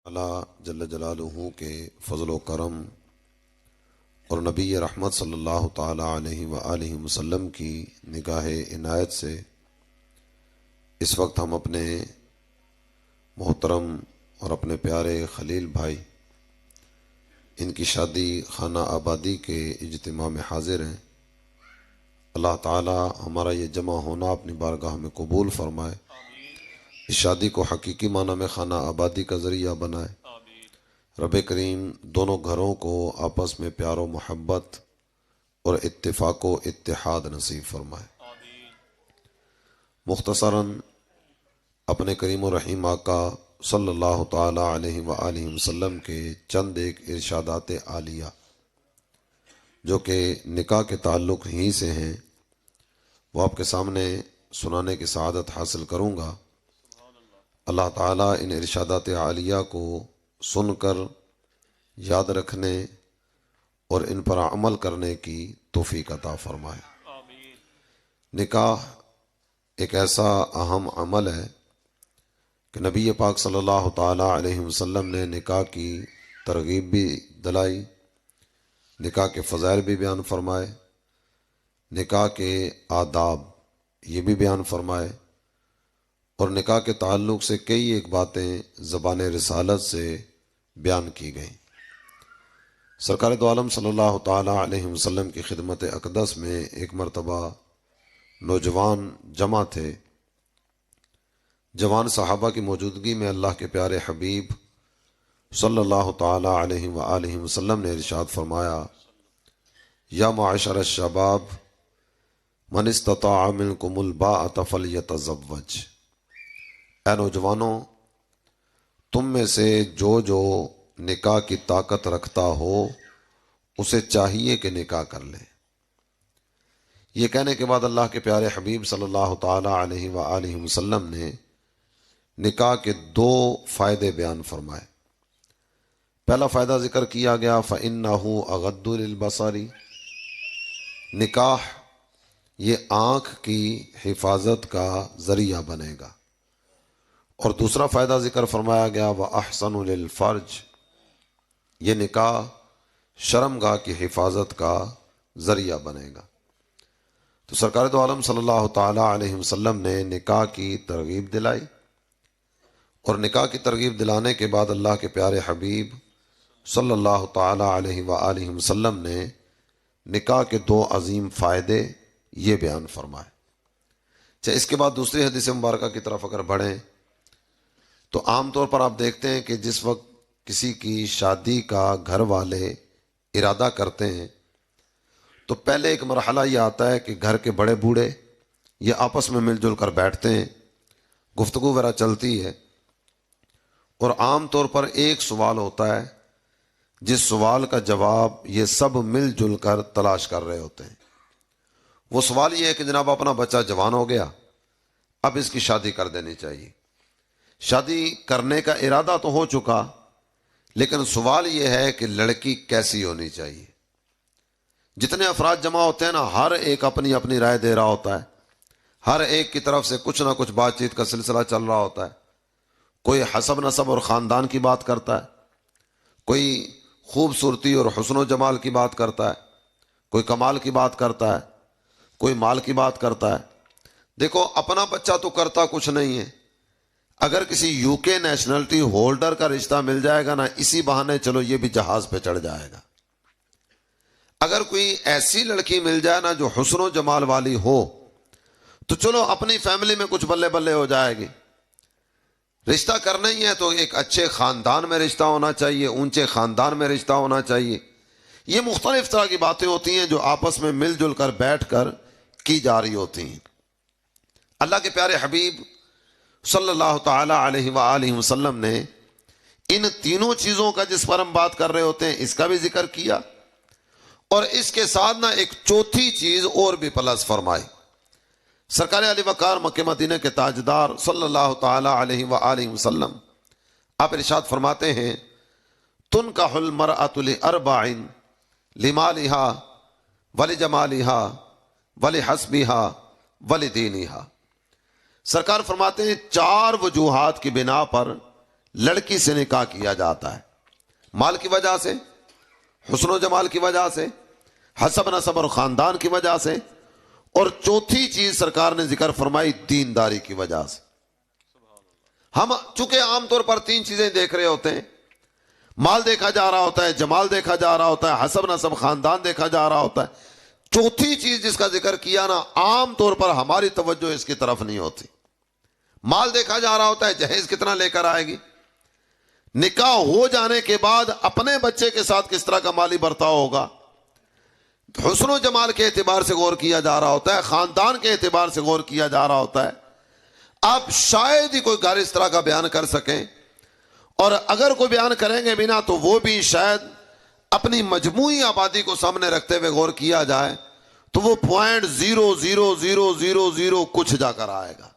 اللہ جل جلالہ کے فضل و کرم اور نبی رحمت صلی اللہ تعالی علیہ وآلہ وسلم کی نگاہ عنایت سے اس وقت ہم اپنے محترم اور اپنے پیارے خلیل بھائی ان کی شادی خانہ آبادی کے اجتماع میں حاضر ہیں۔ اللہ تعالی ہمارا یہ جمع ہونا اپنی بارگاہ میں قبول فرمائے، اس شادی کو حقیقی معنی میں خانہ آبادی کا ذریعہ بنائے۔ رب کریم دونوں گھروں کو آپس میں پیار و محبت اور اتفاق و اتحاد نصیب فرمائے۔ مختصراً اپنے کریم و رحیم آقا صلی اللہ تعالی علیہ وآلہ وسلم کے چند ایک ارشادات عالیہ جو کہ نکاح کے تعلق ہی سے ہیں وہ آپ کے سامنے سنانے کی سعادت حاصل کروں گا۔ اللہ تعالیٰ ان ارشادات عالیہ کو سن کر یاد رکھنے اور ان پر عمل کرنے کی توفیق عطا فرمائے۔ نکاح ایک ایسا اہم عمل ہے کہ نبی پاک صلی اللہ تعالیٰ علیہ وسلم نے نکاح کی ترغیب بھی دلائی، نکاح کے فضائل بھی بیان فرمائے، نکاح کے آداب یہ بھی بیان فرمائے، اور نکاح کے تعلق سے کئی ایک باتیں زبان رسالت سے بیان کی گئیں۔ سرکار دو عالم صلی اللہ تعالیٰ علیہ وسلم کی خدمت اقدس میں ایک مرتبہ نوجوان جمع تھے۔ جوان صحابہ کی موجودگی میں اللہ کے پیارے حبیب صلی اللہ تعالیٰ علیہ وآلہ وسلم نے ارشاد فرمایا، یا معاشر الشباب من استطاع منکم الباءۃ فلیتزوج۔ اے نوجوانوں، تم میں سے جو نکاح کی طاقت رکھتا ہو اسے چاہیے کہ نکاح کر لے۔ یہ کہنے کے بعد اللہ کے پیارے حبیب صلی اللہ تعالی علیہ وآلہ وسلم نے نکاح کے دو فائدے بیان فرمائے۔ پہلا فائدہ ذکر کیا گیا فَإِنَّهُ أَغَضُّ لِلْبَصَرِ، نکاح یہ آنکھ کی حفاظت کا ذریعہ بنے گا، اور دوسرا فائدہ ذکر فرمایا گیا وَأَحْسَنُ لِلْفَرْجِ، یہ نکاح شرمگاہ کی حفاظت کا ذریعہ بنے گا۔ تو سرکار دو عالم صلی اللہ تعالی علیہ وسلم نے نکاح کی ترغیب دلائی، اور نکاح کی ترغیب دلانے کے بعد اللہ کے پیارے حبیب صلی اللہ تعالی علیہ وآلہ وسلم نے نکاح کے دو عظیم فائدے یہ بیان فرمائے۔ چاہے اس کے بعد دوسری حدیث مبارکہ کی طرف اگر بڑھیں تو عام طور پر آپ دیکھتے ہیں کہ جس وقت کسی کی شادی کا گھر والے ارادہ کرتے ہیں تو پہلے ایک مرحلہ یہ آتا ہے کہ گھر کے بڑے بوڑھے یہ آپس میں مل جل کر بیٹھتے ہیں، گفتگو وغیرہ چلتی ہے، اور عام طور پر ایک سوال ہوتا ہے جس سوال کا جواب یہ سب مل جل کر تلاش کر رہے ہوتے ہیں۔ وہ سوال یہ ہے کہ جناب اپنا بچہ جوان ہو گیا، اب اس کی شادی کر دینی چاہیے۔ شادی کرنے کا ارادہ تو ہو چکا، لیکن سوال یہ ہے کہ لڑکی کیسی ہونی چاہیے۔ جتنے افراد جمع ہوتے ہیں نا، ہر ایک اپنی اپنی رائے دے رہا ہوتا ہے، ہر ایک کی طرف سے کچھ نہ کچھ بات چیت کا سلسلہ چل رہا ہوتا ہے۔ کوئی حسب نسب اور خاندان کی بات کرتا ہے، کوئی خوبصورتی اور حسن و جمال کی بات کرتا ہے، کوئی کمال کی بات کرتا ہے، کوئی مال کی بات کرتا ہے۔ دیکھو اپنا بچہ تو کرتا کچھ نہیں ہے، اگر کسی یو کے نیشنلٹی ہولڈر کا رشتہ مل جائے گا نا، اسی بہانے چلو یہ بھی جہاز پہ چڑھ جائے گا۔ اگر کوئی ایسی لڑکی مل جائے نا جو حسن و جمال والی ہو تو چلو اپنی فیملی میں کچھ بلے بلے ہو جائے گی۔ رشتہ کرنا ہی ہے تو ایک اچھے خاندان میں رشتہ ہونا چاہیے، اونچے خاندان میں رشتہ ہونا چاہیے۔ یہ مختلف طرح کی باتیں ہوتی ہیں جو آپس میں مل جل کر بیٹھ کر کی جا رہی ہوتی ہیں۔ اللہ کے پیارے حبیب صلی اللہ تعالی علیہ وآلہ وسلم نے ان تینوں چیزوں کا جس پر ہم بات کر رہے ہوتے ہیں اس کا بھی ذکر کیا، اور اس کے ساتھ نہ ایک چوتھی چیز اور بھی پلس فرمائی۔ سرکار علی وقار مکہ مدینہ کے تاجدار صلی اللہ تعالی علیہ وآلہ وسلم آپ ارشاد فرماتے ہیں تنکح المرأۃ لأربع لمالہا ولجمالہا ولحسبہا ولدینہا۔ سرکار فرماتے ہیں چار وجوہات کی بنا پر لڑکی سے نکاح کیا جاتا ہے، مال کی وجہ سے، حسن و جمال کی وجہ سے، حسب نسب اور خاندان کی وجہ سے، اور چوتھی چیز سرکار نے ذکر فرمائی دینداری کی وجہ سے۔ ہم چونکہ عام طور پر تین چیزیں دیکھ رہے ہوتے ہیں، مال دیکھا جا رہا ہوتا ہے، جمال دیکھا جا رہا ہوتا ہے، حسب نسب خاندان دیکھا جا رہا ہوتا ہے، چوتھی چیز جس کا ذکر کیا نا، عام طور پر ہماری توجہ اس کی طرف نہیں ہوتی۔ مال دیکھا جا رہا ہوتا ہے، جہیز کتنا لے کر آئے گی، نکاح ہو جانے کے بعد اپنے بچے کے ساتھ کس طرح کا مالی برتاؤ ہوگا، حسن و جمال کے اعتبار سے غور کیا جا رہا ہوتا ہے، خاندان کے اعتبار سے غور کیا جا رہا ہوتا ہے۔ آپ شاید ہی کوئی گھر اس طرح کا بیان کر سکیں، اور اگر کوئی بیان کریں گے بھی نا تو وہ بھی شاید اپنی مجموعی آبادی کو سامنے رکھتے ہوئے غور کیا جائے تو وہ 0.0000 کچھ جا کر آئے گا۔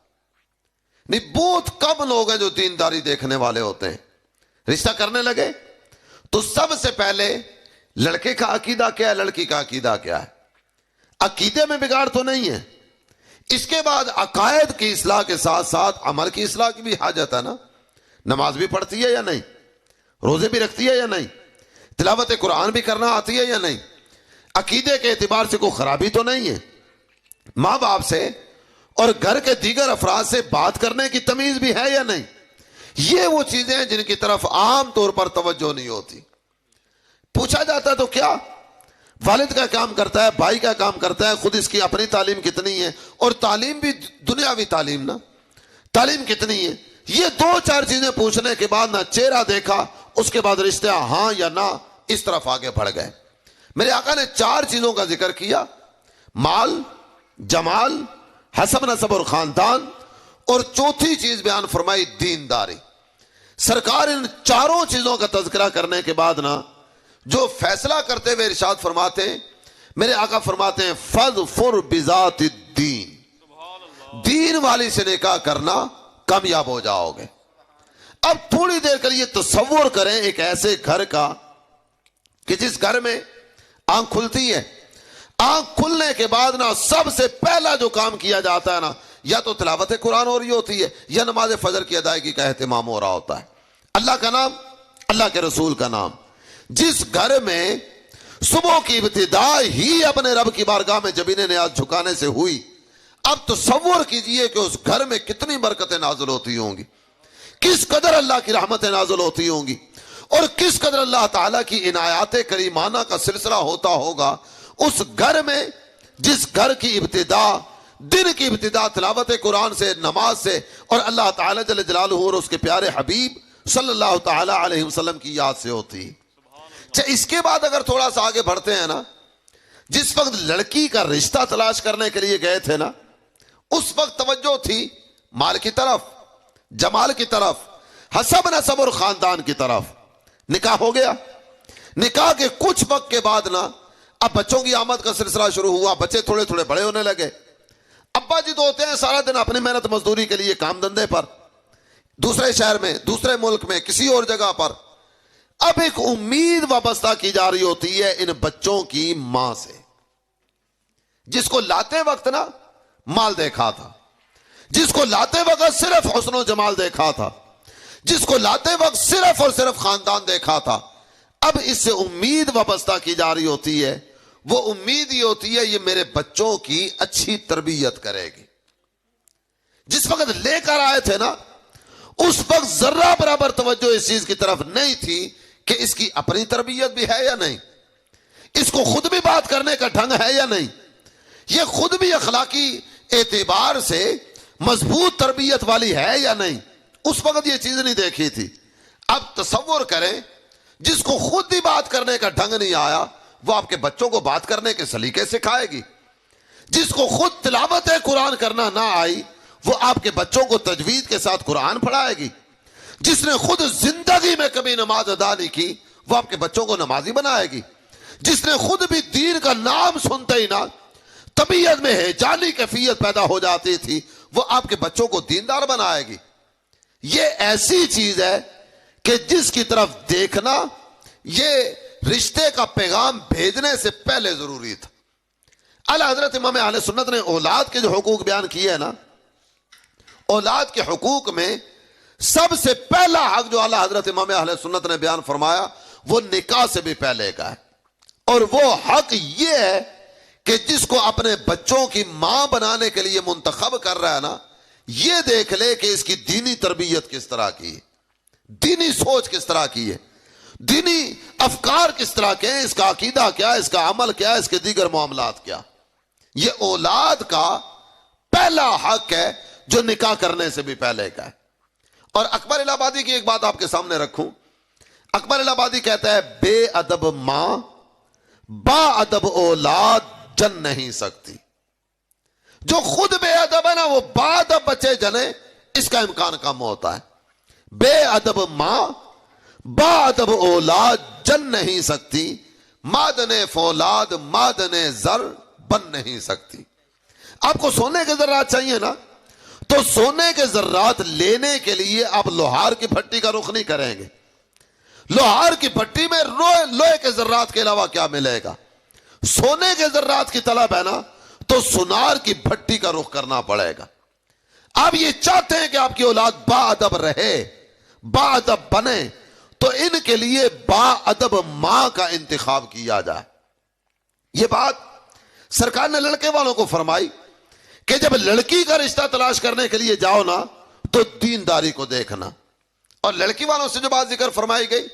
نہیں، بہت کم لوگ ہیں جو دینداری دیکھنے والے ہوتے ہیں۔ رشتہ کرنے لگے تو سب سے پہلے لڑکے کا عقیدہ کیا ہے، لڑکی کا عقیدہ کیا ہے، عقیدے میں بگاڑ تو نہیں ہے۔ اس کے بعد عقائد کی اصلاح کے ساتھ ساتھ عمل کی اصلاح کی بھی حاجت ہے نا۔ نماز بھی پڑھتی ہے یا نہیں، روزے بھی رکھتی ہے یا نہیں، تلاوت قرآن بھی کرنا آتی ہے یا نہیں، عقیدے کے اعتبار سے کوئی خرابی تو نہیں ہے، ماں باپ سے اور گھر کے دیگر افراد سے بات کرنے کی تمیز بھی ہے یا نہیں۔ یہ وہ چیزیں ہیں جن کی طرف عام طور پر توجہ نہیں ہوتی۔ پوچھا جاتا تو کیا والد کا کام کرتا ہے، بھائی کا کام کرتا ہے، خود اس کی اپنی تعلیم کتنی ہے، اور تعلیم بھی دنیاوی تعلیم نا، تعلیم کتنی ہے، یہ دو چار چیزیں پوچھنے کے بعد نہ چہرہ دیکھا، اس کے بعد رشتہ ہاں یا نہ، اس طرف آگے بڑھ گئے۔ میرے آقا نے چار چیزوں کا ذکر کیا، مال، جمال، حسب نسب اور خاندان، اور چوتھی چیز بیان فرمائی دینداری۔ سرکار ان چاروں چیزوں کا تذکرہ کرنے کے بعد نا جو فیصلہ کرتے ہوئے ارشاد فرماتے ہیں، میرے آقا فرماتے ہیں فَاظْفُرْ بِذَاتِ الدِّينِ، دین والی سے نکاح کرنا کامیاب ہو جاؤ گے۔ اب تھوڑی دیر کے لیے تصور کریں ایک ایسے گھر کا کہ جس گھر میں آنکھ کھلتی ہے، آنکھ کھلنے کے بعد نا سب سے پہلا جو کام کیا جاتا ہے نا، یا تو تلاوت قرآن ہو رہی ہوتی ہے یا نماز فجر کی ادائیگی کا اہتمام ہو رہا ہوتا ہے۔ اللہ کا نام، اللہ کے رسول کا نام۔ جس گھر میں صبح کی ابتدا ہی اپنے رب کی بارگاہ میں جبین نیاز جھکانے سے ہوئی، اب تصور کیجئے کہ اس گھر میں کتنی برکتیں نازل ہوتی ہوں گی، کس قدر اللہ کی رحمتیں نازل ہوتی ہوں گی، اور کس قدر اللہ تعالیٰ کی عنایات کریمانہ کا سلسلہ ہوتا ہوگا اس گھر میں، جس گھر کی ابتدا، دن کی ابتدا تلاوت قرآن سے، نماز سے، اور اللہ تعالیٰ جل جلالہ اور اس کے پیارے حبیب صلی اللہ تعالیٰ علیہ وسلم کی یاد سے ہوتی۔ اس کے بعد اگر تھوڑا سا آگے بڑھتے ہیں نا، جس وقت لڑکی کا رشتہ تلاش کرنے کے لیے گئے تھے نا، اس وقت توجہ تھی مال کی طرف، جمال کی طرف، حسب نسب اور خاندان کی طرف۔ نکاح ہو گیا، نکاح کے کچھ وقت کے بعد نا اب بچوں کی آمد کا سلسلہ شروع ہوا، بچے تھوڑے تھوڑے بڑے ہونے لگے۔ ابا جی تو ہوتے ہیں سارا دن اپنی محنت مزدوری کے لیے کام دھندے پر، دوسرے شہر میں، دوسرے ملک میں، کسی اور جگہ پر۔ اب ایک امید وابستہ کی جا رہی ہوتی ہے ان بچوں کی ماں سے، جس کو لاتے وقت نا مال دیکھا تھا، جس کو لاتے وقت صرف حسن و جمال دیکھا تھا، جس کو لاتے وقت صرف اور صرف خاندان دیکھا تھا، اب اس سے امید وابستہ کی جا رہی ہوتی ہے۔ وہ امید یہ ہوتی ہے یہ میرے بچوں کی اچھی تربیت کرے گی۔ جس وقت لے کر آئے تھے نا، اس وقت ذرہ برابر توجہ اس چیز کی طرف نہیں تھی کہ اس کی اپنی تربیت بھی ہے یا نہیں، اس کو خود بھی بات کرنے کا ڈھنگ ہے یا نہیں، یہ خود بھی اخلاقی اعتبار سے مضبوط تربیت والی ہے یا نہیں، اس وقت یہ چیز نہیں دیکھی تھی۔ اب تصور کریں جس کو خود بھی بات کرنے کا ڈھنگ نہیں آیا، وہ آپ کے بچوں کو بات کرنے کے سلیقے سکھائے گی۔ جس کو خود تلاوت قرآن کرنا نہ آئی، وہ آپ کے بچوں کو تجوید کے ساتھ قرآن پڑھائے گی۔ جس نے خود زندگی میں کبھی نماز ادا نہیں کی، وہ آپ کے بچوں کو نمازی بنائے گی۔ جس نے خود بھی دین کا نام سنتے ہی نہ طبیعت میں ہیجانی کیفیت پیدا ہو جاتی تھی، وہ آپ کے بچوں کو دیندار بنائے گی۔ یہ ایسی چیز ہے کہ جس کی طرف دیکھنا یہ رشتے کا پیغام بھیجنے سے پہلے ضروری تھا۔ اعلی حضرت امام اہل سنت نے اولاد کے جو حقوق بیان کیے ہیں نا، اولاد کے حقوق میں سب سے پہلا حق جو اعلیٰ حضرت امام اہل سنت نے بیان فرمایا وہ نکاح سے بھی پہلے کا ہے، اور وہ حق یہ ہے کہ جس کو اپنے بچوں کی ماں بنانے کے لیے منتخب کر رہا ہے نا، یہ دیکھ لے کہ اس کی دینی تربیت کس طرح کی ہے، دینی سوچ کس طرح کی ہے، دینی افکار کس طرح کے ہیں، اس کا عقیدہ کیا ہے، اس کا عمل کیا ہے، اس کے دیگر معاملات کیا۔ یہ اولاد کا پہلا حق ہے جو نکاح کرنے سے بھی پہلے کا ہے۔ اور اکبر الہ آبادی کی ایک بات آپ کے سامنے رکھوں، اکبر الہ آبادی کہتا ہے بے ادب ماں با ادب اولاد جن نہیں سکتی۔ جو خود بے ادب ہے نا وہ با ادب بچے جنے اس کا امکان کم ہوتا ہے۔ بے ادب ماں با ادب اولاد جن نہیں سکتی، مادن فولاد مادن زر بن نہیں سکتی۔ آپ کو سونے کے ذرات چاہیے نا، تو سونے کے ذرات لینے کے لیے آپ لوہار کی بھٹی کا رخ نہیں کریں گے۔ لوہار کی بھٹی میں لوہے کے ذرات کے علاوہ کیا ملے گا؟ سونے کے ذرات کی طلب ہے نا، تو سونار کی بھٹی کا رخ کرنا پڑے گا۔ آپ یہ چاہتے ہیں کہ آپ کی اولاد با ادب رہے، با ادب بنے، تو ان کے لیے با ادب ماں کا انتخاب کیا جائے۔ یہ بات سرکار نے لڑکے والوں کو فرمائی کہ جب لڑکی کا رشتہ تلاش کرنے کے لیے جاؤ نا تو دینداری کو دیکھنا۔ اور لڑکی والوں سے جو بات ذکر فرمائی گئی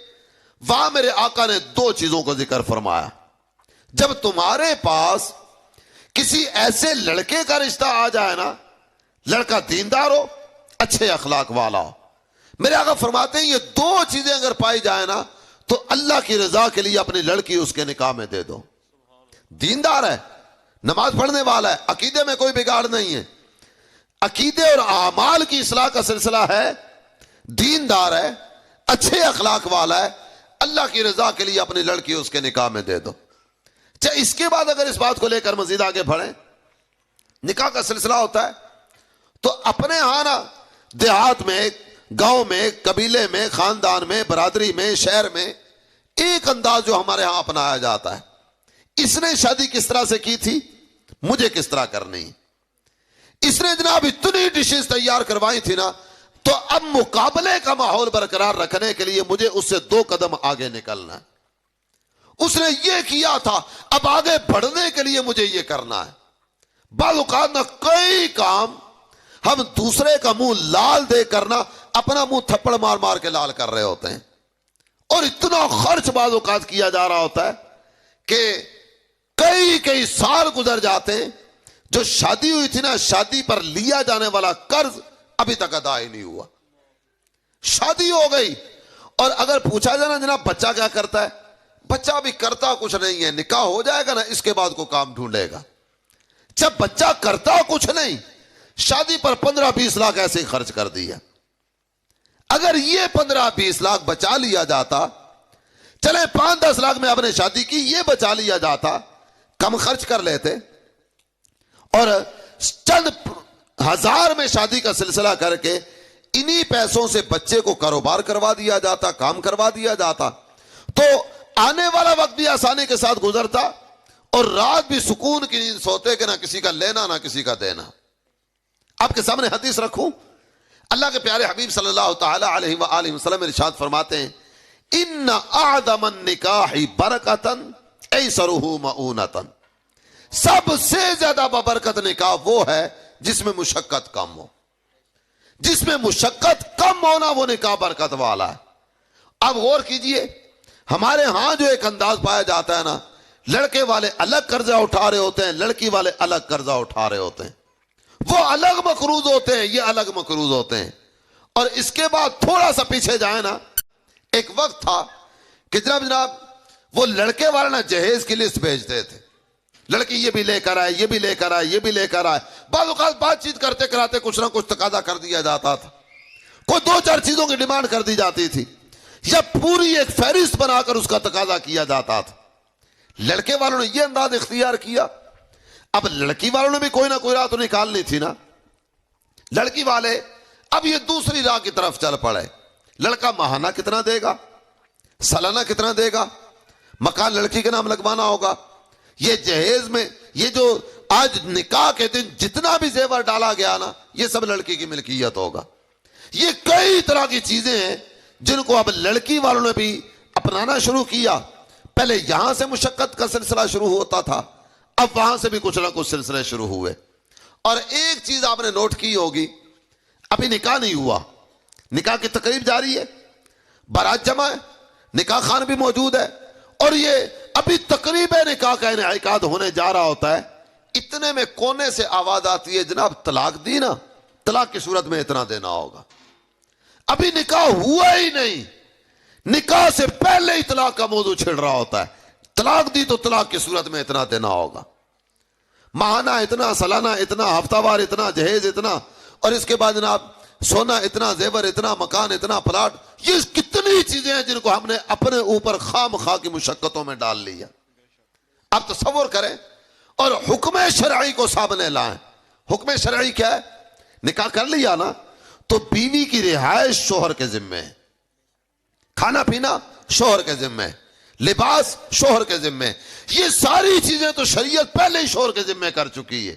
وہاں میرے آقا نے دو چیزوں کو ذکر فرمایا۔ جب تمہارے پاس کسی ایسے لڑکے کا رشتہ آ جائے نا، لڑکا دیندار ہو، اچھے اخلاق والا ہو، میرے آقا فرماتے ہیں یہ دو چیزیں اگر پائی جائے نا تو اللہ کی رضا کے لیے اپنی لڑکی اس کے نکاح میں دے دو۔ دیندار ہے، نماز پڑھنے والا ہے، عقیدے میں کوئی بگاڑ نہیں ہے، عقیدے اور اعمال کی اصلاح کا سلسلہ ہے، دیندار ہے، اچھے اخلاق والا ہے، اللہ کی رضا کے لیے اپنی لڑکی اس کے نکاح میں دے دو۔ چاہے اس کے بعد اگر اس بات کو لے کر مزید آگے بڑھیں، نکاح کا سلسلہ ہوتا ہے تو اپنے ہاں نا دیہات میں، گاؤں میں، قبیلے میں، خاندان میں، برادری میں، شہر میں ایک انداز جو ہمارے ہاں اپنایا جاتا ہے، اس نے شادی کس طرح سے کی تھی، مجھے کس طرح کرنی، اس نے جناب اتنی ڈشز تیار کروائی تھی نا، تو اب مقابلے کا ماحول برقرار رکھنے کے لیے مجھے اس سے 2 قدم آگے نکلنا ہے۔ اس نے یہ کیا تھا، اب آگے بڑھنے کے لیے مجھے یہ کرنا ہے۔ بعض اوقات نہ کئی کام ہم دوسرے کا منہ لال دے کرنا اپنا منہ تھپڑ مار مار کے لال کر رہے ہوتے ہیں، اور اتنا خرچ بعض اوقات کیا جا رہا ہوتا ہے کہ کئی سال گزر جاتے ہیں، جو شادی ہوئی تھی نا، شادی پر لیا جانے والا قرض ابھی تک ادا ہی نہیں ہوا۔ شادی ہو گئی اور اگر پوچھا جائے نا جناب بچہ کیا کرتا ہے، بچہ ابھی کرتا کچھ نہیں ہے، نکاح ہو جائے گا نا اس کے بعد کو کام ڈھونڈے گا۔ جب بچہ کرتا کچھ نہیں، شادی پر 15-20 لاکھ ایسے ہی خرچ کر دیا۔ اگر یہ 15-20 لاکھ بچا لیا جاتا، چلے 5-10 لاکھ میں آپ نے شادی کی، یہ بچا لیا جاتا، کم خرچ کر لیتے اور چند ہزار میں شادی کا سلسلہ کر کے انہی پیسوں سے بچے کو کاروبار کروا دیا جاتا، کام کروا دیا جاتا، تو آنے والا وقت بھی آسانی کے ساتھ گزرتا اور رات بھی سکون کی نیند سوتے کہ نہ کسی کا لینا نہ کسی کا دینا۔ آپ کے سامنے حدیث رکھوں، اللہ کے پیارے حبیب صلی اللہ تعالی علیہ وآلہ وسلم ارشاد فرماتے ہیں، ان اعظم النکاح برکتا ایسرہ مؤونتا، سب سے زیادہ ببرکت نکاح وہ ہے جس میں مشقت کم ہو۔ جس میں مشقت کم ہونا وہ نکاح برکت والا ہے۔ اب غور کیجئے، ہمارے ہاں جو ایک انداز پایا جاتا ہے نا، لڑکے والے الگ قرضہ اٹھا رہے ہوتے ہیں، لڑکی والے الگ قرضہ اٹھا رہے ہوتے ہیں، وہ الگ مقروض ہوتے ہیں، یہ الگ مقروض ہوتے ہیں۔ اور اس کے بعد تھوڑا سا پیچھے جائیں نا، ایک وقت تھا کہ جناب وہ لڑکے والے نا جہیز کی لسٹ بھیجتے تھے، لڑکی یہ بھی لے کر آئے، یہ بھی لے کر آئے، یہ بھی لے کر آئے۔ بعض اوقات بات چیت کرتے کراتے کچھ نہ کچھ تقاضا کر دیا جاتا تھا، کوئی 2-4 چیزوں کی ڈیمانڈ کر دی جاتی تھی، یا پوری ایک فہرست بنا کر اس کا تقاضا کیا جاتا تھا۔ لڑکے والوں نے یہ انداز اختیار کیا، اب لڑکی والوں نے بھی کوئی نہ کوئی راہ تو نکالنی تھی نا۔ لڑکی والے اب یہ دوسری راہ کی طرف چل پڑے، لڑکا ماہانہ کتنا دے گا، سالانہ کتنا دے گا، مکان لڑکی کے نام لگوانا ہوگا، یہ جہیز میں یہ جو آج نکاح کے دن جتنا بھی زیور ڈالا گیا نا، یہ سب لڑکی کی ملکیت ہوگا، یہ کئی طرح کی چیزیں ہیں جن کو اب لڑکی والوں نے بھی اپنانا شروع کیا. پہلے یہاں سے مشقت کا سلسلہ شروع ہوتا تھا، اب وہاں سے بھی کچھ نہ کچھ سلسلے شروع ہوئے. اور ایک چیز آپ نے نوٹ کی ہوگی، ابھی نکاح نہیں ہوا، نکاح کی تقریب جاری ہے، بارات جمع ہے، نکاح خان بھی موجود ہے، اور یہ ابھی تقریب نکاح کا انعقاد ہونے جا رہا ہوتا ہے. اتنے میں کونے سے آواز آتی ہے جناب طلاق دی نا، طلاق کی صورت میں اتنا دینا ہوگا. ابھی نکاح ہوا ہی نہیں، نکاح سے پہلے ہی طلاق کا موضوع چھڑ رہا ہوتا ہے. طلاق دی تو طلاق کی صورت میں اتنا دینا ہوگا، ماہانہ اتنا، سالانہ اتنا، ہفتہ وار اتنا، جہیز اتنا، اور اس کے بعد جناب سونا اتنا، زیور اتنا، مکان اتنا، پلاٹ. یہ کتنی چیزیں ہیں جن کو ہم نے اپنے اوپر خام خواہ کی مشقتوں میں ڈال لیا. آپ تصور کریں اور حکم شرعی کو سامنے لائیں. حکم شرعی کیا ہے؟ نکاح کر لیا نا تو بیوی کی رہائش شوہر کے ذمے ہے، کھانا پینا شوہر کے ذمے، لباس شوہر کے ذمے. یہ ساری چیزیں تو شریعت پہلے ہی شوہر کے ذمے کر چکی ہے.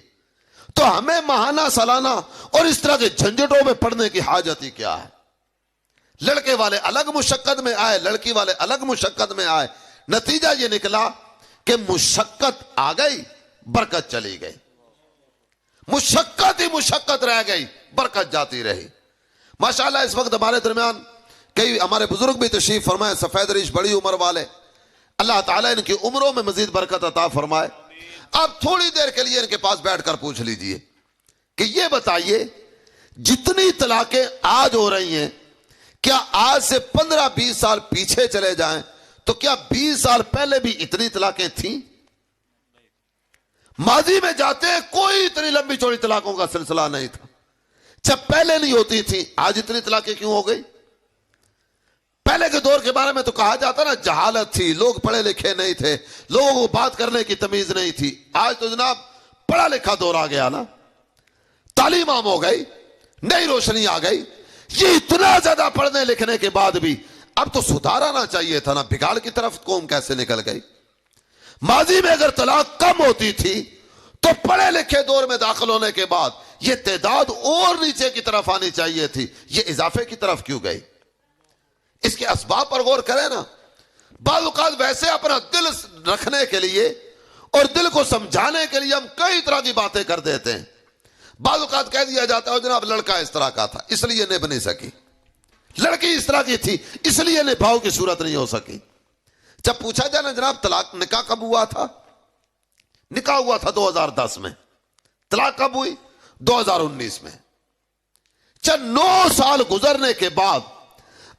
تو ہمیں ماہانہ، سالانہ اور اس طرح کے جھنجٹوں میں پڑنے کی حاجت ہی کیا ہے؟ لڑکے والے الگ مشقت میں آئے، لڑکی والے الگ مشقت میں آئے. نتیجہ یہ نکلا کہ مشقت آ گئی، برکت چلی گئی. مشقت ہی مشقت رہ گئی، برکت جاتی رہی. ماشاءاللہ اس وقت ہمارے درمیان کئی ہمارے بزرگ بھی تشریف فرمائے، سفید ریش بڑی عمر والے. اللہ تعالیٰ ان کی عمروں میں مزید برکت عطا فرمائے. آپ تھوڑی دیر کے لیے ان کے پاس بیٹھ کر پوچھ لیجئے کہ یہ بتائیے جتنی طلاقیں آج ہو رہی ہیں، کیا آج سے 15-20 سال پیچھے چلے جائیں تو کیا 20 سال پہلے بھی اتنی طلاقیں تھیں؟ ماضی میں جاتے ہیں کوئی اتنی لمبی چوڑی طلاقوں کا سلسلہ نہیں تھا. جب پہلے نہیں ہوتی تھی، آج اتنی طلاقیں کیوں ہو گئی؟ پہلے کے دور کے بارے میں تو کہا جاتا نا جہالت تھی، لوگ پڑھے لکھے نہیں تھے، لوگوں کو بات کرنے کی تمیز نہیں تھی. آج تو جناب پڑھا لکھا دور آ گیا نا، تعلیم عام ہو گئی، نئی روشنی آ گئی. یہ اتنا زیادہ پڑھنے لکھنے کے بعد بھی اب تو سدھار آنا چاہیے تھا نا. بگاڑ کی طرف قوم کیسے نکل گئی؟ ماضی میں اگر طلاق کم ہوتی تھی تو پڑھے لکھے دور میں داخل ہونے کے بعد یہ تعداد اور نیچے کی طرف آنی چاہیے تھی. یہ اضافے کی طرف کیوں گئی؟ اس کے اسباب پر غور کریں نا. بعض اوقات ویسے اپنا دل رکھنے کے لیے اور دل کو سمجھانے کے لیے ہم کئی طرح کی باتیں کر دیتے ہیں. بعض اوقات کہہ دیا جاتا ہے جناب لڑکا اس طرح کا تھا اس لیے نبھ نہیں سکی، لڑکی اس طرح کی تھی اس لیے نبھاؤ کی صورت نہیں ہو سکی. جب پوچھا جائے نا جناب طلاق نکاح کب ہوا تھا؟ نکاح ہوا تھا 2010 میں، طلاق کب ہوئی؟ 2019 میں. چند 9 سال گزرنے کے بعد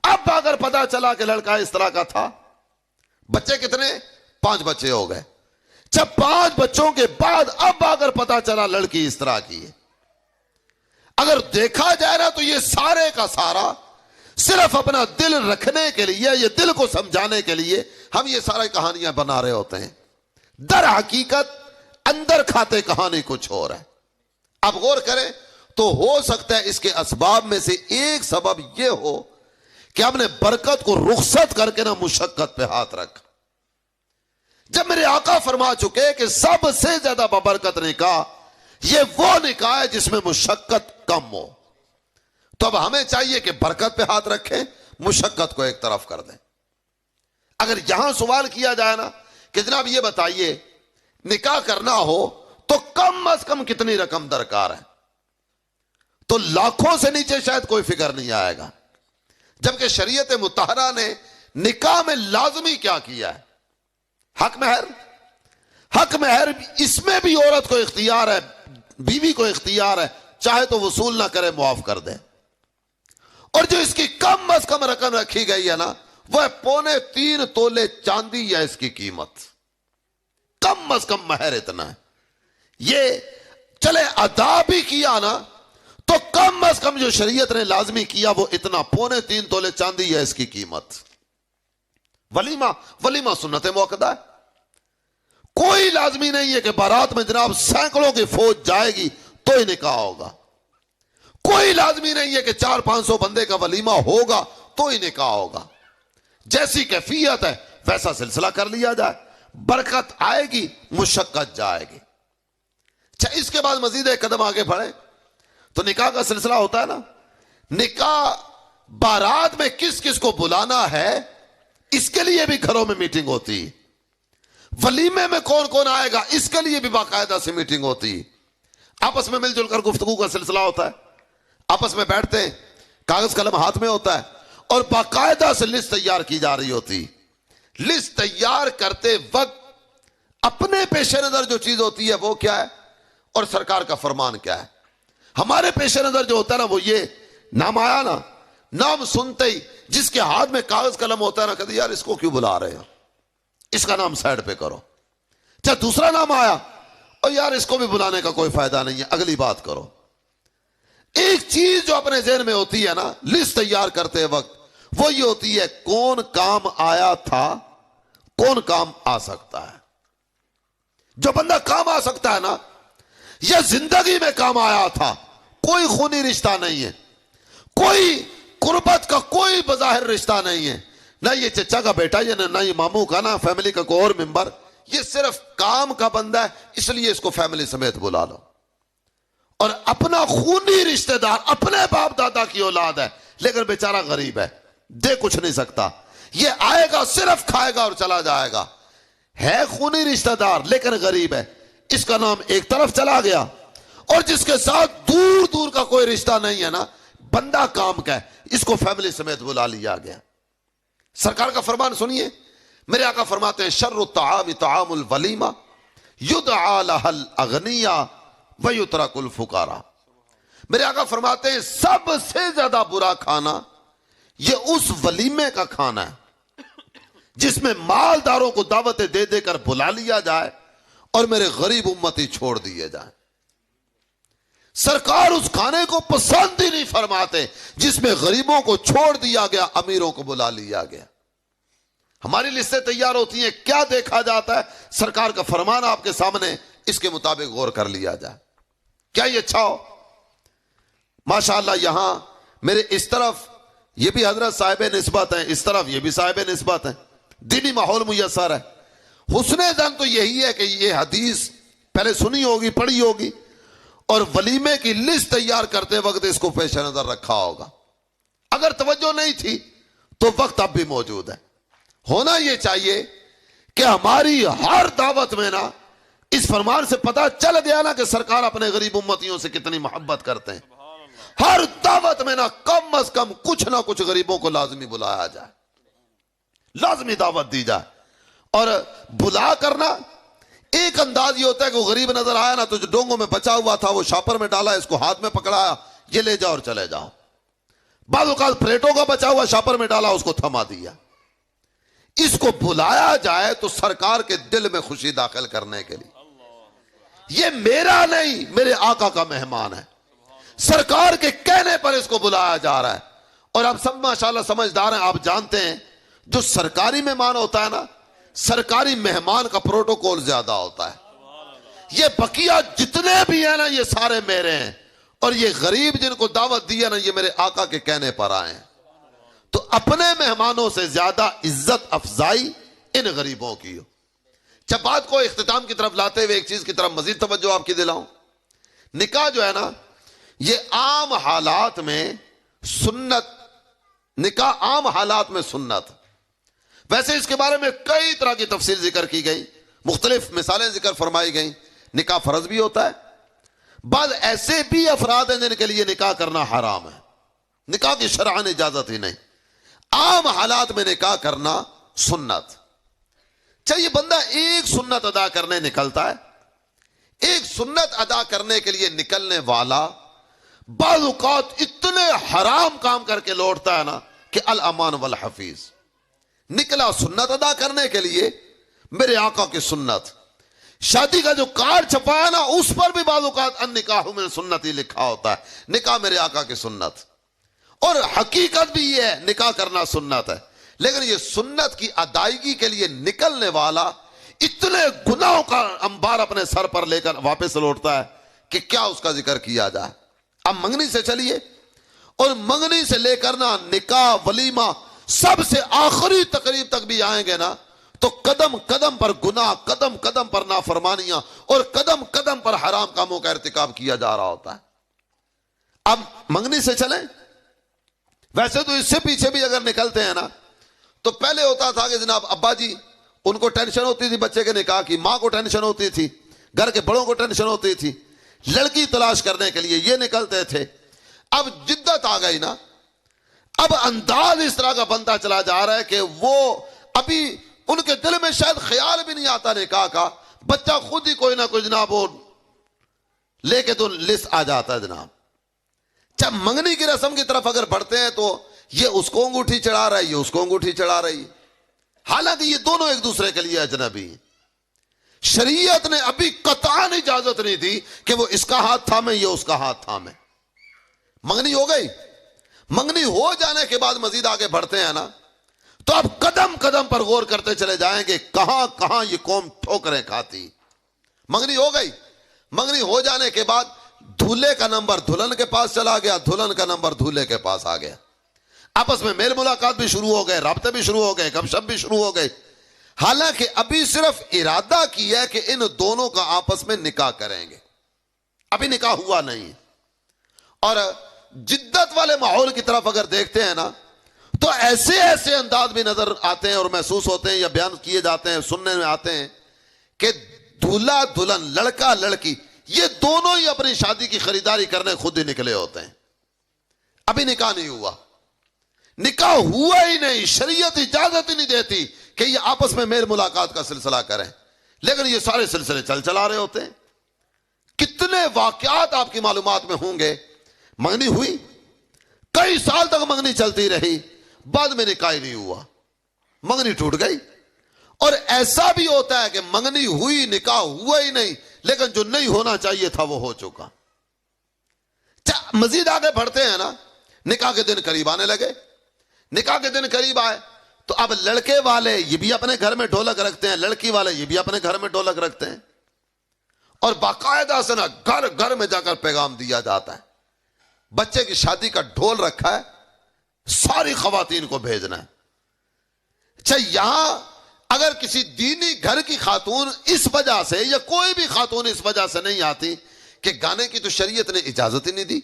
اب اگر پتا چلا کہ لڑکا اس طرح کا تھا، بچے کتنے؟ 5 بچے ہو گئے. جب 5 بچوں کے بعد اب اگر پتا چلا لڑکی اس طرح کی ہے، اگر دیکھا جائے نا تو یہ سارے کا سارا صرف اپنا دل رکھنے کے لیے، یہ دل کو سمجھانے کے لیے ہم یہ ساری کہانیاں بنا رہے ہوتے ہیں. در حقیقت اندر کھاتے کہانی کچھ اور ہے. اب غور کریں تو ہو سکتا ہے اس کے اسباب میں سے ایک سبب یہ ہو کہ ہم نے برکت کو رخصت کر کے نہ مشقت پہ ہاتھ رکھا. جب میرے آقا فرما چکے کہ سب سے زیادہ ببرکت نکاح یہ وہ نکاح ہے جس میں مشقت کم ہو، تو اب ہمیں چاہیے کہ برکت پہ ہاتھ رکھیں، مشقت کو ایک طرف کر دیں. اگر یہاں سوال کیا جائے نا کہ جناب یہ بتائیے نکاح کرنا ہو تو کم از کم کتنی رقم درکار ہے، تو لاکھوں سے نیچے شاید کوئی فکر نہیں آئے گا. جبکہ شریعت مطہرہ نے نکاح میں لازمی کیا کیا ہے؟ حق مہر. حق مہر اس میں بھی عورت کو اختیار ہے، بیوی کو اختیار ہے، چاہے تو وصول نہ کرے، معاف کر دے. اور جو اس کی کم از کم رقم رکھی گئی ہے نا وہ 3.25 تولے چاندی ہے اس کی قیمت. کم از کم مہر اتنا ہے. یہ چلے ادا بھی کیا نا تو کم از کم جو شریعت نے لازمی کیا وہ اتنا 3.25 تولے چاندی ہے اس کی قیمت. ولیمہ سنت موقدہ ہے. کوئی لازمی نہیں ہے کہ بارات میں جناب سینکڑوں کی فوج جائے گی تو ہی نکاح ہوگا. کوئی لازمی نہیں ہے کہ 400-500 بندے کا ولیمہ ہوگا تو ہی نکاح ہوگا. جیسی کیفیت ہے ویسا سلسلہ کر لیا جائے، برکت آئے گی، مشقت جائے گی. اچھا اس کے بعد مزید ایک قدم آگے بڑھیں تو نکاح کا سلسلہ ہوتا ہے نا، نکاح بارات میں کس کس کو بلانا ہے اس کے لیے بھی گھروں میں میٹنگ ہوتی، ولیمے میں کون کون آئے گا اس کے لیے بھی باقاعدہ سے میٹنگ ہوتی، آپس میں مل جل کر گفتگو کا سلسلہ ہوتا ہے، آپس میں بیٹھتے ہیں، کاغذ قلم ہاتھ میں ہوتا ہے اور باقاعدہ سے لسٹ تیار کی جا رہی ہوتی۔ لسٹ تیار کرتے وقت اپنے پیش نظر جو چیز ہوتی ہے وہ کیا ہے اور سرکار کا فرمان کیا ہے۔ ہمارے پیش نظر جو ہوتا ہے نا وہ یہ، نام آیا نا، نام سنتے ہی جس کے ہاتھ میں کاغذ قلم ہوتا ہے نا کہتے یار اس کو کیوں بلا رہے ہو، اس کا نام سائڈ پہ کرو۔ چاہے دوسرا نام آیا اور یار اس کو بھی بلانے کا کوئی فائدہ نہیں ہے، اگلی بات کرو۔ ایک چیز جو اپنے ذہن میں ہوتی ہے نا لسٹ تیار کرتے وقت وہ یہ ہوتی ہے کون کام آیا تھا، کون کام آ سکتا ہے۔ جو بندہ کام آ سکتا ہے نا یہ زندگی میں کام آیا تھا، کوئی خونی رشتہ نہیں ہے، کوئی قربت کا کوئی بظاہر رشتہ نہیں ہے، نہ یہ چچا کا بیٹا یہ نہ یہ ماموں کا، نہ فیملی کا کوئی اور ممبر، یہ صرف کام کا بندہ ہے، اس لیے اس کو فیملی سمیت بلا لو۔ اور اپنا خونی رشتہ دار اپنے باپ دادا کی اولاد ہے لیکن بیچارہ غریب ہے، دے کچھ نہیں سکتا، یہ آئے گا صرف کھائے گا اور چلا جائے گا، ہے خونی رشتہ دار لیکن غریب ہے، اس کا نام ایک طرف چلا گیا۔ اور جس کے ساتھ دور دور کا کوئی رشتہ نہیں ہے نا، بندہ کام کا ہے، اس کو فیملی سمیت بلا لیا گیا۔ سرکار کا فرمان سنیے، میرے آقا فرماتے ہیں شر الطعام طعام الولیمہ یدعا لها الاغنیاء ویترک الفقراء۔ میرے آقا فرماتے ہیں سب سے زیادہ برا کھانا یہ اس ولیمے کا کھانا ہے جس میں مالداروں کو دعوتیں دے دے کر بلا لیا جائے اور میرے غریب امتی چھوڑ دیے جائیں۔ سرکار اس کھانے کو پسند ہی نہیں فرماتے جس میں غریبوں کو چھوڑ دیا گیا، امیروں کو بلا لیا گیا۔ ہماری لسٹیں تیار ہوتی ہیں، کیا دیکھا جاتا ہے؟ سرکار کا فرمان آپ کے سامنے، اس کے مطابق غور کر لیا جائے۔ کیا یہ اچھا ہو؟ ماشاءاللہ یہاں میرے اس طرف یہ بھی حضرت صاحب نسبت ہیں، اس طرف یہ بھی صاحب نسبت ہیں، دینی ماحول میسر ہے۔ حسن ظن تو یہی ہے کہ یہ حدیث پہلے سنی ہوگی، پڑھی ہوگی اور ولیمے کی لسٹ تیار کرتے وقت اس کو پیش نظر رکھا ہوگا۔ اگر توجہ نہیں تھی تو وقت اب بھی موجود ہے۔ ہونا یہ چاہیے کہ ہماری ہر دعوت میں نا اس فرمان سے پتہ چل گیا نا کہ سرکار اپنے غریب امتیوں سے کتنی محبت کرتے ہیں۔ ہر دعوت میں نا کم از کم کچھ نہ کچھ غریبوں کو لازمی بلایا جائے، لازمی دعوت دی جائے۔ اور بلا کرنا ایک انداز یہ ہوتا ہے کہ وہ غریب نظر آیا نا تو جو ڈونگوں میں بچا ہوا تھا وہ شاپر میں ڈالا، اس کو ہاتھ میں پکڑایا، یہ لے جاؤ اور چلے جاؤ۔ بعض اوقات پلیٹوں کا بچا ہوا شاپر میں ڈالا، اس کو تھما دیا۔ اس کو بلایا جائے تو سرکار کے دل میں خوشی داخل کرنے کے لیے، یہ میرا نہیں میرے آقا کا مہمان ہے، سرکار کے کہنے پر اس کو بلایا جا رہا ہے۔ اور آپ سب ماشاءاللہ سمجھدار ہیں، آپ جانتے ہیں جو سرکاری مہمان ہوتا ہے نا، سرکاری مہمان کا پروٹوکول زیادہ ہوتا ہے۔ یہ بقیہ جتنے بھی ہیں نا یہ سارے میرے ہیں، اور یہ غریب جن کو دعوت دی ہے نا یہ میرے آقا کے کہنے پر آئے ہیں۔ تو اپنے مہمانوں سے زیادہ عزت افزائی ان غریبوں کی ہو۔ جب بات کو اختتام کی طرف لاتے ہوئے ایک چیز کی طرف مزید توجہ آپ کی دلاؤں، نکاح جو ہے نا یہ عام حالات میں سنت، نکاح عام حالات میں سنت، ویسے اس کے بارے میں کئی طرح کی تفصیل ذکر کی گئی، مختلف مثالیں ذکر فرمائی گئیں۔ نکاح فرض بھی ہوتا ہے، بعض ایسے بھی افراد ہیں جن کے لیے نکاح کرنا حرام ہے، نکاح کی شرعاً اجازت ہی نہیں، عام حالات میں نکاح کرنا سنت۔ چاہیے بندہ ایک سنت ادا کرنے نکلتا ہے، ایک سنت ادا کرنے کے لیے نکلنے والا بعض اوقات اتنے حرام کام کر کے لوٹتا ہے نا کہ الامان والحفیظ، نکلا سنت ادا کرنے کے لیے، میرے آقا کی سنت۔ شادی کا جو کارڈ چھپایا نا اس پر بھی بعض اوقات النکاح من سنتی لکھا ہوتا ہے، نکاح میرے آقا کی سنت۔ اور حقیقت بھی یہ ہے نکاح کرنا سنت ہے، لیکن یہ سنت کی ادائیگی کے لیے نکلنے والا اتنے گناہوں کا انبار اپنے سر پر لے کر واپس لوٹتا ہے کہ کیا اس کا ذکر کیا جائے۔ اب منگنی سے چلیے، اور منگنی سے لے کر نا نکاح ولیمہ سب سے آخری تقریب تک بھی آئیں گے نا تو قدم قدم پر گناہ، قدم قدم پر نافرمانیاں اور قدم قدم پر حرام کاموں کا ارتکاب کیا جا رہا ہوتا ہے۔ اب منگنی سے چلیں، ویسے تو اس سے پیچھے بھی اگر نکلتے ہیں نا تو پہلے ہوتا تھا کہ جناب ابا جی ان کو ٹینشن ہوتی تھی بچے کے نکاح کی، ماں کو ٹینشن ہوتی تھی، گھر کے بڑوں کو ٹینشن ہوتی تھی، لڑکی تلاش کرنے کے لیے یہ نکلتے تھے۔ اب جدت آ گئی نا، اب انداز اس طرح کا بنتا چلا جا رہا ہے کہ وہ ابھی ان کے دل میں شاید خیال بھی نہیں آتا نکاح کا، بچہ خود ہی کوئی نہ کوئی جناب وہ لے کے تو لسٹ آ جاتا ہے جناب۔ جب منگنی کی رسم کی طرف اگر بڑھتے ہیں تو یہ اس کو انگوٹھی چڑھا رہا ہے، یہ اس کو انگوٹھی چڑھا رہی ہے، حالانکہ یہ دونوں ایک دوسرے کے لیے اجنبی ہیں۔ شریعت نے ابھی قطعاً اجازت نہیں دی کہ وہ اس کا ہاتھ تھامے یہ اس کا ہاتھ تھامے۔ منگنی ہو گئی، منگنی ہو جانے کے بعد مزید آگے بڑھتے ہیں نا تو اب قدم قدم پر غور کرتے چلے جائیں گے کہاں کہاں یہ قوم ٹھوکریں کھاتی۔ منگنی ہو گئی، منگنی ہو جانے کے بعد دھولے کا نمبر دلہن کے پاس چلا گیا، دلہن کا نمبر دھولے کے پاس آ گیا، آپس میں میل ملاقات بھی شروع ہو گئے، رابطے بھی شروع ہو گئے، گپ شپ بھی شروع ہو گئے، حالانکہ ابھی صرف ارادہ کیا ہے کہ ان دونوں کا آپس میں نکاح کریں گے، ابھی نکاح ہوا نہیں۔ اور جدت والے ماحول کی طرف اگر دیکھتے ہیں نا تو ایسے ایسے انداز بھی نظر آتے ہیں اور محسوس ہوتے ہیں یا بیان کیے جاتے ہیں، سننے میں آتے ہیں کہ دولہا دلہن، لڑکا لڑکی، یہ دونوں ہی اپنی شادی کی خریداری کرنے خود ہی نکلے ہوتے ہیں، ابھی نکاح نہیں ہوا، نکاح ہوا ہی نہیں، شریعت اجازت ہی نہیں دیتی کہ یہ آپس میں میل ملاقات کا سلسلہ کریں، لیکن یہ سارے سلسلے چلا رہے ہوتے ہیں۔ کتنے واقعات آپ کی معلومات میں ہوں گے، منگنی ہوئی، کئی سال تک منگنی چلتی رہی، بعد میں نکاح نہیں ہوا، منگنی ٹوٹ گئی۔ اور ایسا بھی ہوتا ہے کہ منگنی ہوئی، نکاح ہوا ہی نہیں، لیکن جو نہیں ہونا چاہیے تھا وہ ہو چکا۔ مزید آگے بڑھتے ہیں نا، نکاح کے دن قریب آنے لگے، نکاح کے دن قریب آئے تو اب لڑکے والے یہ بھی اپنے گھر میں ڈھولک رکھتے ہیں، لڑکی والے یہ بھی اپنے گھر میں ڈھولک رکھتے ہیں، اور باقاعدہ سے نا گھر گھر میں جا کر پیغام دیا جاتا ہے، بچے کی شادی کا ڈھول رکھا ہے، ساری خواتین کو بھیجنا ہے۔ اچھا، یہاں اگر کسی دینی گھر کی خاتون اس وجہ سے یا کوئی بھی خاتون اس وجہ سے نہیں آتی کہ گانے کی تو شریعت نے اجازت ہی نہیں دی،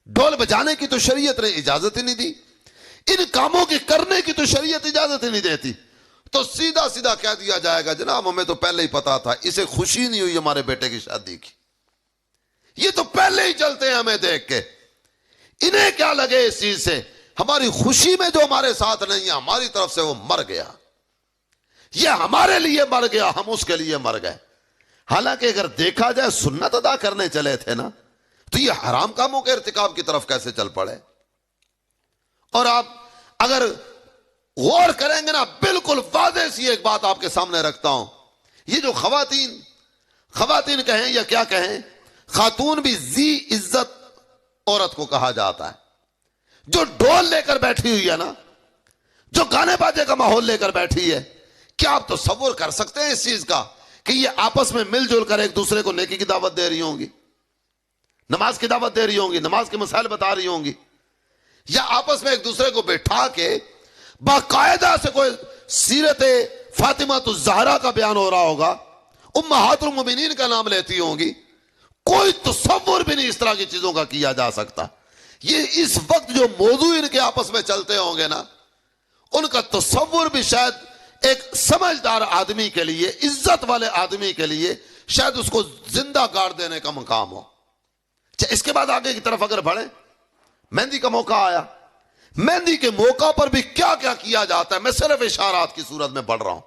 ڈھول بجانے کی تو شریعت نے اجازت ہی نہیں دی، ان کاموں کے کرنے کی تو شریعت اجازت ہی نہیں دیتی، تو سیدھا سیدھا کہہ دیا جائے گا جناب ہمیں تو پہلے ہی پتا تھا، اسے خوشی نہیں ہوئی ہمارے بیٹے کی شادی کی، یہ تو پہلے ہی چلتے ہیں ہمیں دیکھ کے، انہیں کیا لگے اس چیز سے، ہماری خوشی میں جو ہمارے ساتھ نہیں ہے ہماری طرف سے وہ مر گیا، یہ ہمارے لیے مر گیا، ہم اس کے لیے مر گئے۔ حالانکہ اگر دیکھا جائے سنت ادا کرنے چلے تھے نا تو یہ حرام کاموں کے ارتکاب کی طرف کیسے چل پڑے۔ اور آپ اگر غور کریں گے نا، بالکل واضح سی ایک بات آپ کے سامنے رکھتا ہوں، یہ جو خواتین کہیں یا کیا کہیں، خاتون بھی ذی عزت عورت کو کہا جاتا ہے، جو ڈھول لے کر بیٹھی ہوئی ہے نا، جو گانے باجے کا ماحول لے کر بیٹھی ہے، کیا آپ تصور کر سکتے ہیں اس چیز کا کہ یہ آپس میں مل جل کر ایک دوسرے کو نیکی کی دعوت دے رہی ہوں گی، نماز کی دعوت دے رہی ہوں گی، نماز کے مسائل بتا رہی ہوں گی، یا آپس میں ایک دوسرے کو بٹھا کے باقاعدہ سے کوئی سیرت فاطمہ الزہرا کا بیان ہو رہا ہوگا، امہات المومنین کا نام لیتی ہوں گی، کوئی تصور بھی نہیں اس طرح کی چیزوں کا کیا جا سکتا۔ یہ اس وقت جو موضوع ان کے آپس میں چلتے ہوں گے نا، ان کا تصور بھی شاید ایک سمجھدار آدمی کے لیے، عزت والے آدمی کے لیے شاید اس کو زندہ گاڑ دینے کا مقام ہو۔ اس کے بعد آگے کی طرف اگر بڑھیں، مہندی کا موقع آیا، مہندی کے موقع پر بھی کیا کیا کیا جاتا ہے، میں صرف اشارات کی صورت میں پڑھ رہا ہوں۔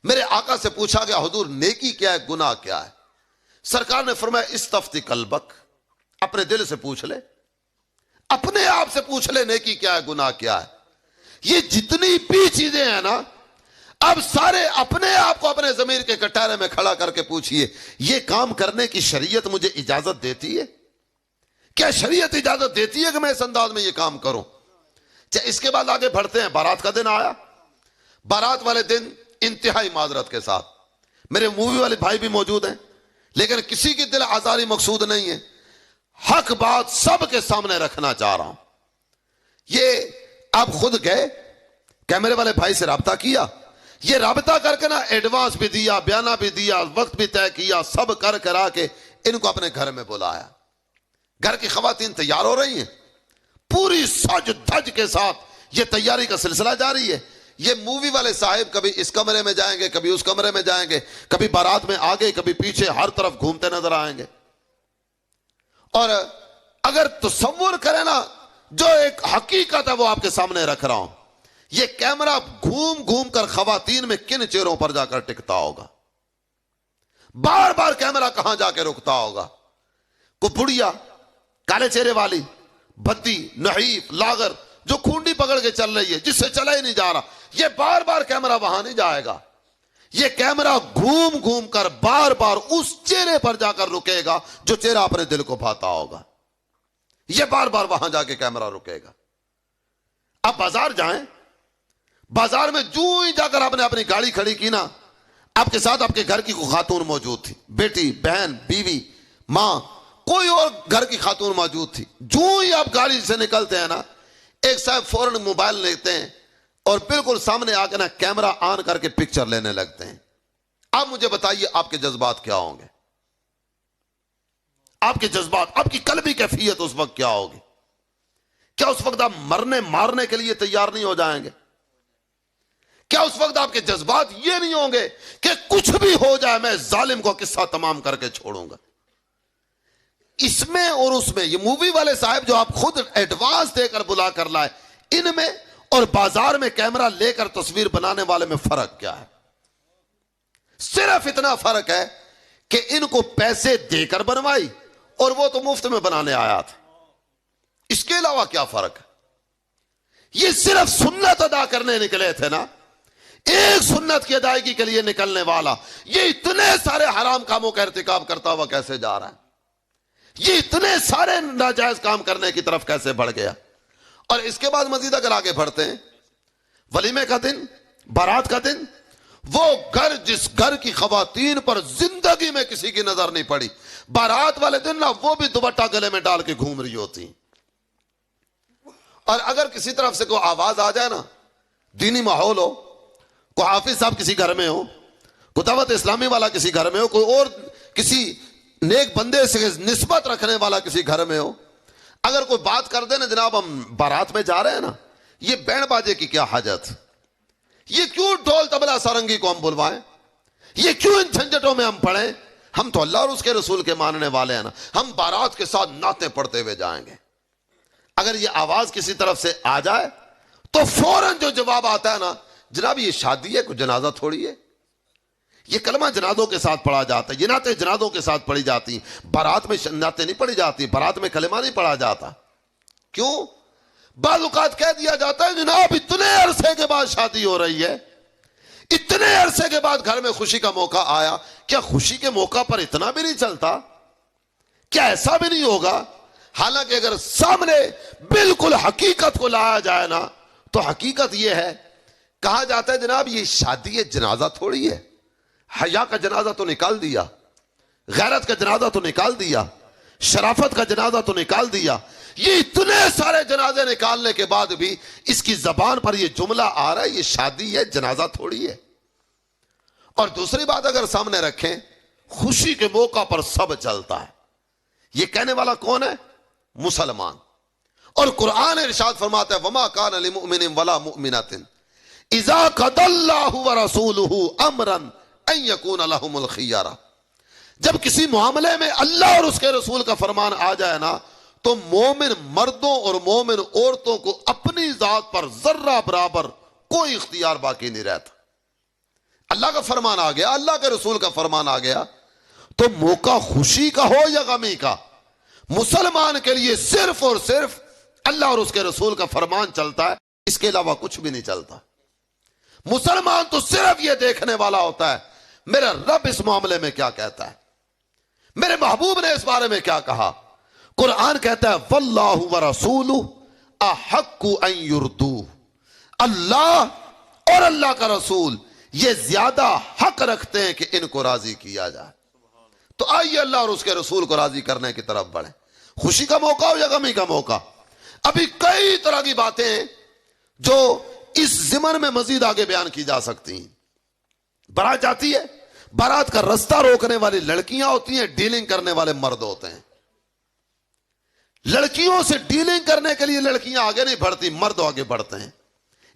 میرے آقا سے پوچھا گیا حضور نیکی کیا ہے، گناہ کیا ہے؟ سرکار نے فرمایا استفتی قلبک، اپنے دل سے پوچھ لے، اپنے آپ سے پوچھ لے نیکی کیا ہے، گناہ کیا ہے۔ یہ جتنی بھی چیزیں ہیں نا، اب سارے اپنے آپ کو اپنے ضمیر کے کٹارے میں کھڑا کر کے پوچھئے، یہ کام کرنے کی شریعت مجھے اجازت دیتی ہے؟ کیا شریعت اجازت دیتی ہے کہ میں اس انداز میں یہ کام کروں؟ اس کے بعد آگے بڑھتے ہیں، بارات کا دن آیا، بارات والے دن انتہائی معذرت کے ساتھ، میرے مووی والے بھائی بھی موجود ہیں لیکن کسی کی دل آزاری مقصود نہیں ہے، حق بات سب کے سامنے رکھنا چاہ رہا ہوں۔ یہ آپ خود گئے، کیمرے والے بھائی سے رابطہ کیا، یہ رابطہ کر کے نا ایڈوانس بھی دیا، بیانہ بھی دیا، وقت بھی طے کیا، سب کر کرا کے ان کو اپنے گھر میں بلایا۔ گھر کی خواتین تیار ہو رہی ہیں، پوری سج دھج کے ساتھ یہ تیاری کا سلسلہ جاری ہے. یہ مووی والے صاحب کبھی اس کمرے میں جائیں گے، کبھی اس کمرے میں جائیں گے، کبھی بارات میں آگے کبھی پیچھے، ہر طرف گھومتے نظر آئیں گے. اور اگر تصور کریں نا، جو ایک حقیقت ہے وہ آپ کے سامنے رکھ رہا ہوں. یہ کیمرہ گھوم گھوم کر خواتین میں کن چہروں پر جا کر ٹکتا ہوگا، بار بار کیمرہ کہاں جا کے رکتا ہوگا. کوئی بڑھیا کالے چہرے والی، بھدی، نحیف، لاغر، جو کھونڈی پکڑ کے چل رہی ہے، جس سے چلا ہی نہیں جا رہا، یہ بار بار کیمرہ وہاں نہیں جائے گا. یہ کیمرہ گھوم گھوم کر بار بار اس چہرے پر جا کر رکے گا جو چہرہ اپنے دل کو بھاتا ہوگا. یہ بار بار وہاں جا کے کیمرہ رکے گا. اب بازار جائیں، بازار میں جو ہی جا کر آپ نے اپنی گاڑی کھڑی کی نا، آپ کے ساتھ آپ کے گھر کی کوئی خاتون موجود تھی، بیٹی، بہن، بیوی، ماں، کوئی اور گھر کی خاتون موجود تھی. جو ہی آپ گاڑی سے نکلتے ہیں نا، ایک صاحب فوراً موبائل لیتے ہیں اور بالکل سامنے آ کے نا کیمرہ آن کر کے پکچر لینے لگتے ہیں. اب مجھے بتائیے آپ کے جذبات کیا ہوں گے؟ آپ کے جذبات، آپ کی قلبی کیفیت اس وقت کیا ہوگی؟ کیا اس وقت آپ مرنے مارنے کے لیے تیار نہیں ہو جائیں گے؟ کیا اس وقت آپ کے جذبات یہ نہیں ہوں گے کہ کچھ بھی ہو جائے میں ظالم کو قصہ تمام کر کے چھوڑوں گا؟ اس میں اور اس میں، یہ مووی والے صاحب جو آپ خود ایڈوانس دے کر بلا کر لائے، ان میں اور بازار میں کیمرہ لے کر تصویر بنانے والے میں فرق کیا ہے؟ صرف اتنا فرق ہے کہ ان کو پیسے دے کر بنوائی اور وہ تو مفت میں بنانے آیا تھا. اس کے علاوہ کیا فرق ہے؟ یہ صرف سنت ادا کرنے نکلے تھے نا، ایک سنت کی ادائیگی کے لیے نکلنے والا یہ اتنے سارے حرام کاموں کا ارتکاب کرتا ہوا کیسے جا رہا ہے؟ یہ اتنے سارے ناجائز کام کرنے کی طرف کیسے بڑھ گیا؟ اور اس کے بعد مزید اگر آگے بڑھتے ہیں، ولیمے کا دن، بارات کا دن، وہ گھر جس گھر کی خواتین پر زندگی میں کسی کی نظر نہیں پڑی، بارات والے دن نا وہ بھی دوپٹہ گلے میں ڈال کے گھوم رہی ہوتی. اور اگر کسی طرف سے کوئی آواز آ جائے نا، دینی ماحول ہو، کوئی حافظ صاحب کسی گھر میں ہو، کوئی دعوت اسلامی والا کسی گھر میں ہو، کوئی اور کسی نیک بندے سے نسبت رکھنے والا کسی گھر میں ہو، اگر کوئی بات کر دے نا، جناب ہم بارات میں جا رہے ہیں نا، یہ بینڈ باجے کی کیا حاجت؟ یہ کیوں ڈھول طبلہ سارنگی کو ہم بلوائیں؟ یہ کیوں ان جھنجٹوں میں ہم پڑیں؟ ہم تو اللہ اور اس کے رسول کے ماننے والے ہیں نا، ہم بارات کے ساتھ نعتیں پڑھتے ہوئے جائیں گے. اگر یہ آواز کسی طرف سے آ جائے تو فوراً جو جواب آتا ہے نا، جناب یہ شادی ہے، کوئی جنازہ تھوڑی ہے. یہ کلمہ جنازوں کے ساتھ پڑھا جاتا ہے، یہ نعتیں جنازوں کے ساتھ پڑھی جاتی ہیں. بارات میں نعتیں نہیں پڑھی جاتی، بارات میں کلمہ نہیں پڑھا جاتا. کیوں؟ بعض اوقات کہہ دیا جاتا ہے جناب اتنے عرصے کے بعد شادی ہو رہی ہے، اتنے عرصے کے بعد گھر میں خوشی کا موقع آیا، کیا خوشی کے موقع پر اتنا بھی نہیں چلتا؟ کیا ایسا بھی نہیں ہوگا؟ حالانکہ اگر سامنے بالکل حقیقت کو لایا جائے نا، تو حقیقت یہ ہے، کہا جاتا ہے جناب یہ شادی ہے، جنازہ تھوڑی ہے. حیا کا جنازہ تو نکال دیا، غیرت کا جنازہ تو نکال دیا، شرافت کا جنازہ تو نکال دیا. یہ اتنے سارے جنازے نکالنے کے بعد بھی اس کی زبان پر یہ جملہ آ رہا ہے، یہ شادی ہے، جنازہ تھوڑی ہے. اور دوسری بات اگر سامنے رکھیں، خوشی کے موقع پر سب چلتا ہے. یہ کہنے والا کون ہے؟ مسلمان. اور قرآن ارشاد فرماتا ہے وما کان لمؤمن ولا مؤمنۃ اذا قضى اللہ ورسولہ امرا ان یکون لہم الخیارہ. جب کسی معاملے میں اللہ اور اس کے رسول کا فرمان آ جائے نا، تو مومن مردوں اور مومن عورتوں کو اپنی ذات پر ذرہ برابر کوئی اختیار باقی نہیں رہتا. اللہ کا فرمان آ گیا، اللہ کے رسول کا فرمان آ گیا، تو موقع خوشی کا ہو یا غمی کا، مسلمان کے لیے صرف اور صرف اللہ اور اس کے رسول کا فرمان چلتا ہے، اس کے علاوہ کچھ بھی نہیں چلتا. مسلمان تو صرف یہ دیکھنے والا ہوتا ہے میرا رب اس معاملے میں کیا کہتا ہے، میرے محبوب نے اس بارے میں کیا کہا. قرآن کہتا ہے واللہ ورسولہ احق ان یردوہ، اللہ اور اللہ کا رسول یہ زیادہ حق رکھتے ہیں کہ ان کو راضی کیا جائے. تو آئیے اللہ اور اس کے رسول کو راضی کرنے کی طرف بڑھیں، خوشی کا موقع ہو یا غمی کا موقع. ابھی کئی طرح کی باتیں ہیں جو اس ضمن میں مزید آگے بیان کی جا سکتی ہیں. بارات جاتی ہے، بارات کا رستہ روکنے والی لڑکیاں ہوتی ہیں، ڈیلنگ کرنے والے مرد ہوتے ہیں. لڑکیوں سے ڈیلنگ کرنے کے لیے لڑکیاں آگے نہیں بڑھتی، مرد آگے بڑھتے ہیں۔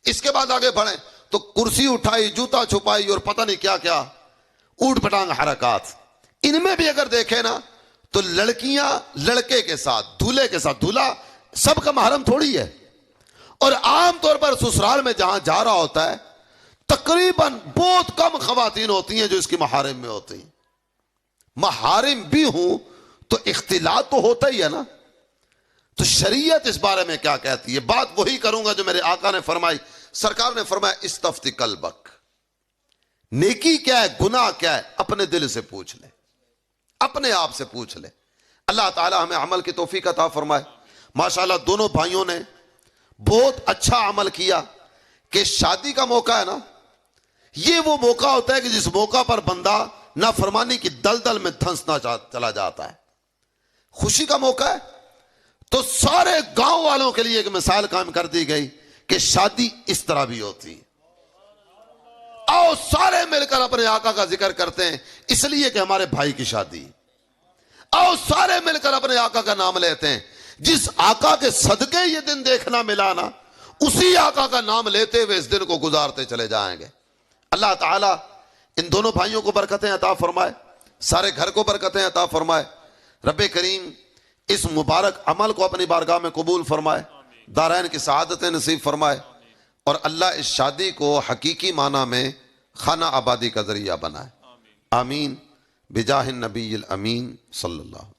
اس کے بعد آگے بڑھیں تو کرسی اٹھائی، جوتا چھپائی اور پتہ نہیں کیا کیا اوٹ پٹانگ حرکات۔ ان میں بھی اگر دیکھیں نا تو لڑکیاں لڑکے کے ساتھ، دولہے کے ساتھ، دولہا سب کا محرم تھوڑی ہے، اور عام طور پر سسرال میں جہاں جا رہا ہوتا ہے تقریباً بہت کم خواتین ہوتی ہیں جو اس کی محارم میں ہوتی ہیں۔ محارم بھی ہوں تو اختلاط تو ہوتا ہی ہے نا۔ تو شریعت اس بارے میں کیا کہتی ہے؟ بات وہی کروں گا جو میرے آقا نے فرمائی۔ سرکار نے فرمایا استفتی قلبک، نیکی کیا ہے، گناہ کیا ہے، اپنے دل سے پوچھ لے، اپنے آپ سے پوچھ لے۔ اللہ تعالی ہمیں عمل کی توفیق عطا فرمائے۔ ماشاءاللہ دونوں بھائیوں نے بہت اچھا عمل کیا کہ شادی کا موقع ہے نا، یہ وہ موقع ہوتا ہے کہ جس موقع پر بندہ نافرمانی کی دلدل میں دھنسنا چلا جاتا ہے۔ خوشی کا موقع ہے تو سارے گاؤں والوں کے لیے ایک مثال قائم کر دی گئی کہ شادی اس طرح بھی ہوتی ہے۔ آؤ سارے مل کر اپنے آقا کا ذکر کرتے ہیں اس لیے کہ ہمارے بھائی کی شادی۔ آؤ سارے مل کر اپنے آقا کا نام لیتے ہیں، جس آقا کے صدقے یہ دن دیکھنا ملا نا، اسی آقا کا نام لیتے ہوئے اس دن کو گزارتے چلے جائیں گے۔ اللہ تعالیٰ ان دونوں بھائیوں کو برکتیں عطا فرمائے، سارے گھر کو برکتیں عطا فرمائے۔ رب کریم اس مبارک عمل کو اپنی بارگاہ میں قبول فرمائے، دارین کی سعادتیں نصیب فرمائے، اور اللہ اس شادی کو حقیقی معنی میں خانہ آبادی کا ذریعہ بنائے۔ آمین بجاہ النبی الامین صلی اللہ۔